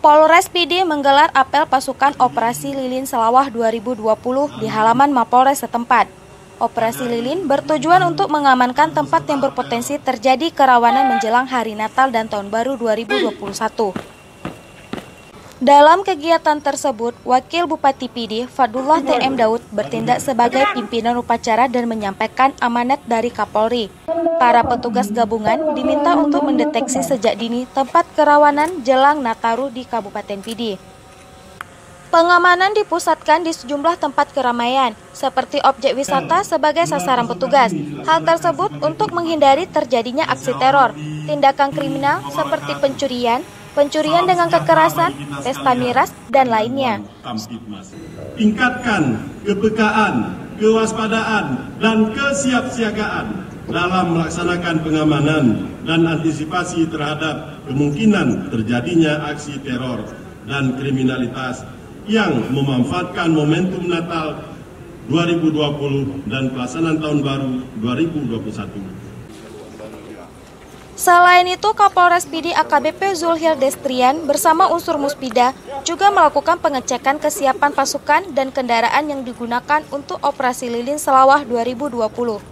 Polres Pidi menggelar apel pasukan Operasi Lilin Selawah 2020 di halaman Mapolres setempat. Operasi Lilin bertujuan untuk mengamankan tempat yang berpotensi terjadi kerawanan menjelang Hari Natal dan Tahun Baru 2021. Dalam kegiatan tersebut, Wakil Bupati Pidi, Fadullah TM Daud, bertindak sebagai pimpinan upacara dan menyampaikan amanat dari Kapolri. Para petugas gabungan diminta untuk mendeteksi sejak dini tempat kerawanan jelang Nataru di Kabupaten Pidi. Pengamanan dipusatkan di sejumlah tempat keramaian, seperti objek wisata sebagai sasaran petugas. Hal tersebut untuk menghindari terjadinya aksi teror, tindakan kriminal seperti pencurian dengan kekerasan, pesta miras, dan lainnya. Tingkatkan kepekaan, kewaspadaan, dan kesiapsiagaan dalam melaksanakan pengamanan dan antisipasi terhadap kemungkinan terjadinya aksi teror dan kriminalitas yang memanfaatkan momentum Natal 2020 dan pelaksanaan Tahun Baru 2021. Selain itu, Kapolres Pidi AKBP Zulhil Destrian bersama unsur Muspida juga melakukan pengecekan kesiapan pasukan dan kendaraan yang digunakan untuk Operasi Lilin Selawah 2020.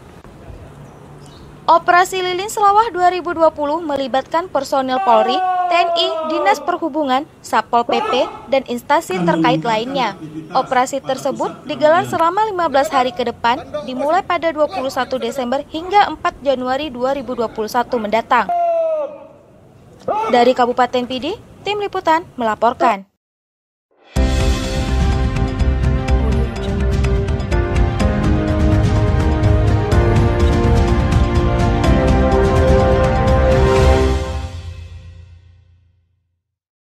Operasi Lilin Selawah 2020 melibatkan personil Polri, TNI, Dinas Perhubungan, Satpol PP, dan instansi terkait lainnya. Operasi tersebut digelar selama 15 hari ke depan, dimulai pada 21 Desember hingga 4 Januari 2021 mendatang. Dari Kabupaten Pidi, Tim Liputan melaporkan.